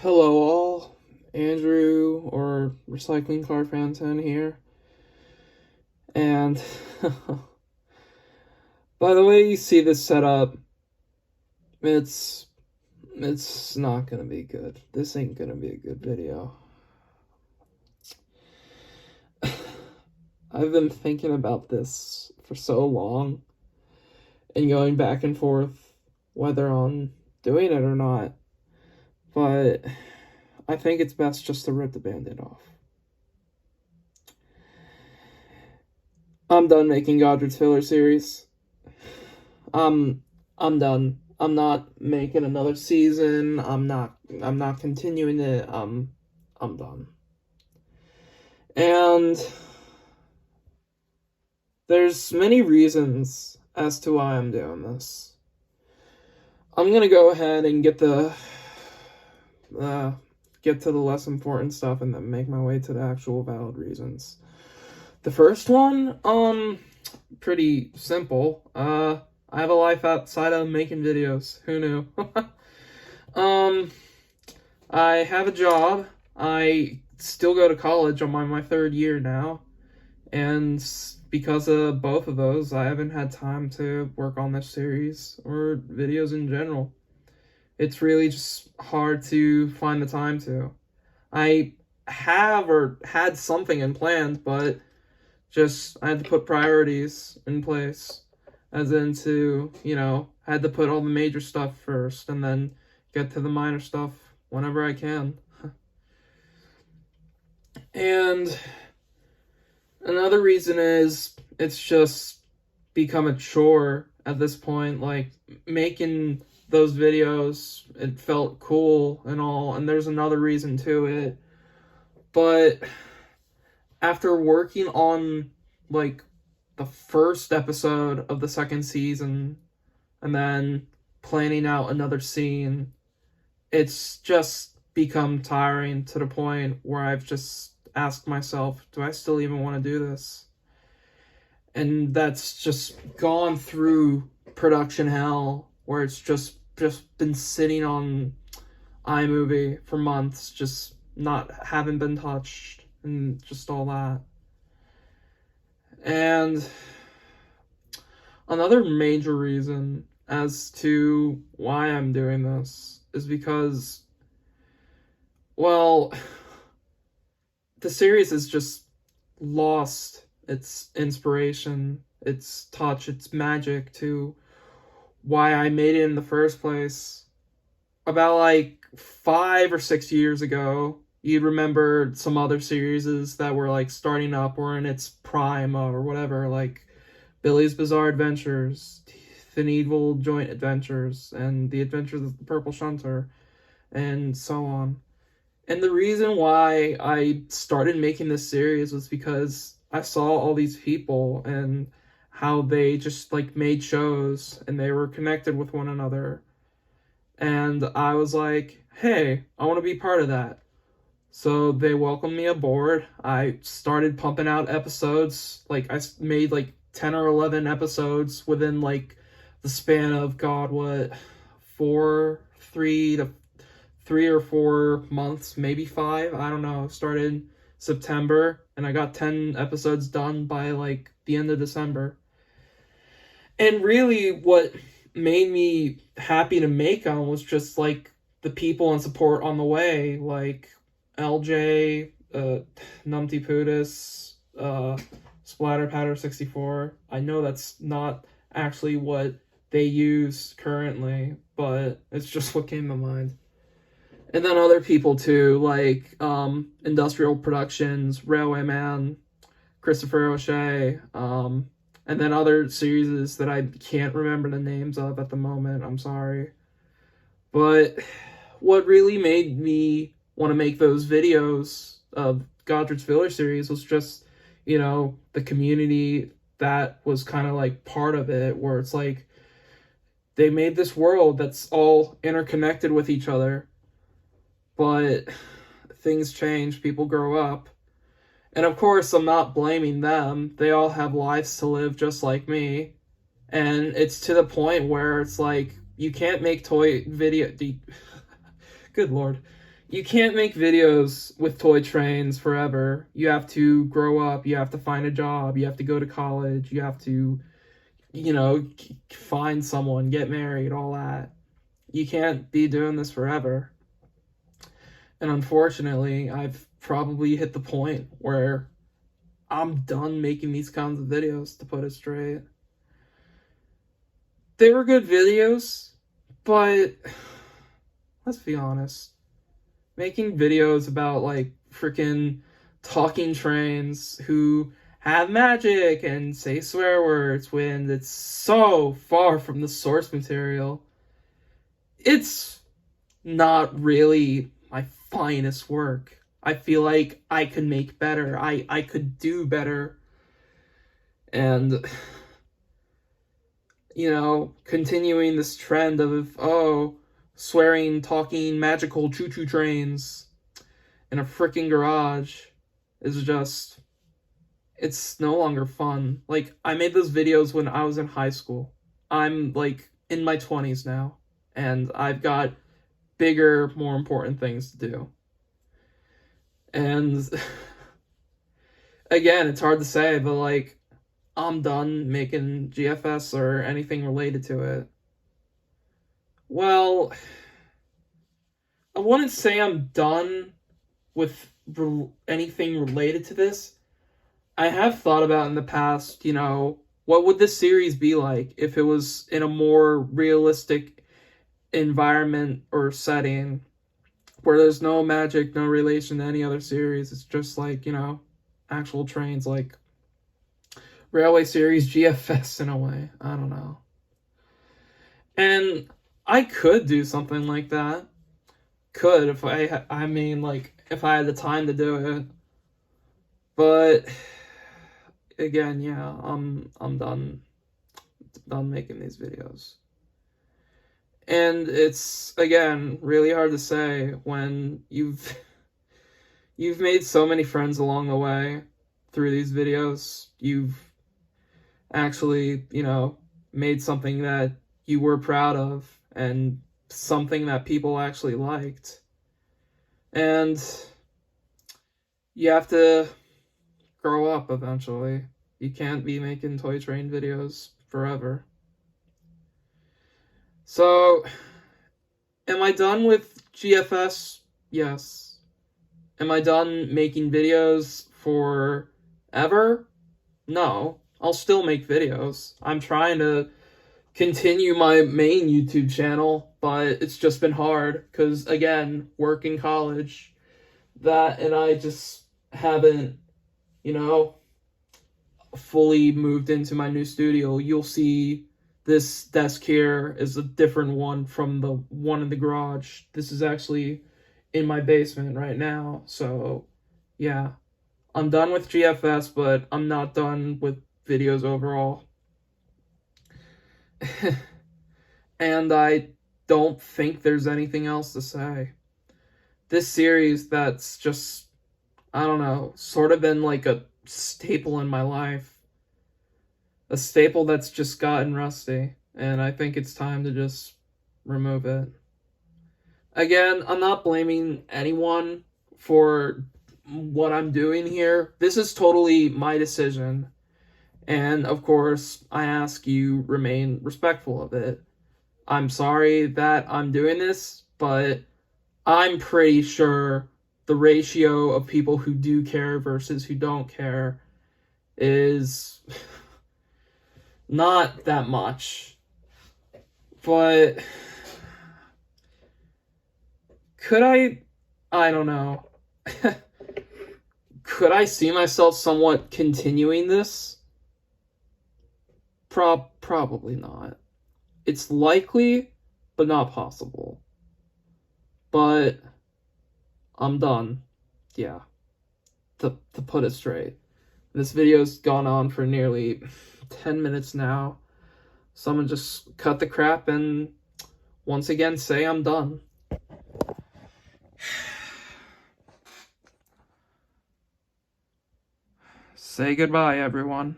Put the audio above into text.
Hello all, Andrew or Recycling Car Fan 10 here. And by the way you see this setup, it's not gonna be good. This ain't gonna be a good video. I've been thinking about this for so long and going back and forth whether I'm doing it or not. But I think it's best just to rip the band-aid off. I'm done making Godred's filler series. I'm done. I'm not making another season. I'm not continuing it. I'm done. And there's many reasons as to why I'm doing this. I'm gonna go ahead and get to the less important stuff and then make my way to the actual valid reasons. The first one, pretty simple. I have a life outside of making videos. Who knew? I have a job. I still go to college. I'm on my third year now. And because of both of those, I haven't had time to work on this series or videos in general. It's really just hard to find the time to. I have or had something in planned, but just I had to put priorities in place. As into, had to put all the major stuff first and then get to the minor stuff whenever I can. And another reason is it's just become a chore at this point. Like, making those videos, it felt cool and all, and there's another reason to it. But after working on, like, the first episode of the second season and then planning out another scene, it's just become tiring to the point where I've just asked myself, do I still even want to do this? And that's just gone through production hell, where it's just been sitting on iMovie for months, just not haven't been touched and just all that. And another major reason as to why I'm doing this is because, well, the series has just lost its inspiration, its touch, its magic to why I made it in the first place. About like 5 or 6 years ago, you'd remember some other series that were like starting up or in its prime or whatever, like Billy's Bizarre Adventures, Evil Joint Adventures, and The Adventures of the Purple Shunter, and so on. And the reason why I started making this series was because I saw all these people and how they just like made shows and they were connected with one another. And I was like, hey, I want to be part of that. So they welcomed me aboard. I started pumping out episodes. Like, I made like 10 or 11 episodes within like the span of, God, what, 3 or 4 months, maybe 5. I don't know. Started September and I got 10 episodes done by like the end of December. And really what made me happy to make them was just like the people and support on the way, like LJ, Numpty Pootis, Splatter Patter 64. I know that's not actually what they use currently, but it's just what came to mind. And then other people too, like Industrial Productions, Railway Man, Christopher O'Shea, and then other series that I can't remember the names of at the moment. I'm sorry. But what really made me want to make those videos of Godred's filler series was just, the community that was kind of like part of it, where it's like they made this world that's all interconnected with each other. But things change, people grow up. And of course, I'm not blaming them. They all have lives to live just like me. And it's to the point where it's like, you can't make toy video... Good lord. you can't make videos with toy trains forever. You have to grow up, you have to find a job, you have to go to college, you have to, find someone, get married, all that. You can't be doing this forever. And unfortunately, I've probably hit the point where I'm done making these kinds of videos, to put it straight. They were good videos, but let's be honest. Making videos about, like, freaking talking trains who have magic and say swear words when it's so far from the source material, it's not really my finest work. I feel like I could make better. I could do better. And, continuing this trend of, swearing, talking, magical choo-choo trains in a freaking garage is just, it's no longer fun. Like, I made those videos when I was in high school. I'm, like, in my 20s now, and I've got bigger, more important things to do. And again, it's hard to say, but, like, I'm done making GFS or anything related to it. Well, I wouldn't say I'm done with anything related to this. I have thought about in the past, what would this series be like if it was in a more realistic environment or setting where there's no magic, no relation to any other series. It's just like, actual trains, like Railway Series GFS in a way. I don't know. And I could do something like that. Could if if I had the time to do it. But again, yeah, I'm done making these videos. And it's, again, really hard to say when you've made so many friends along the way through these videos. You've actually, made something that you were proud of and something that people actually liked. And you have to grow up eventually. You can't be making toy train videos forever. So, am I done with GFS? Yes. Am I done making videos forever? No. I'll still make videos. I'm trying to continue my main YouTube channel, but it's just been hard because, again, work in college, that, and I just haven't, fully moved into my new studio. You'll see this desk here is a different one from the one in the garage. This is actually in my basement right now. So, yeah, I'm done with GFS, but I'm not done with videos overall. And I don't think there's anything else to say. This series that's just, I don't know, sort of been like a staple in my life. A staple that's just gotten rusty, and I think it's time to just remove it. Again, I'm not blaming anyone for what I'm doing here. This is totally my decision. And of course, I ask you remain respectful of it. I'm sorry that I'm doing this, but I'm pretty sure the ratio of people who do care versus who don't care is not that much. But could I don't know. Could I see myself somewhat continuing this? Probably not. It's likely, but not possible. But I'm done. Yeah. To put it straight. This video's gone on for nearly 10 minutes now. So I'm gonna just cut the crap and once again say I'm done. Say goodbye, everyone.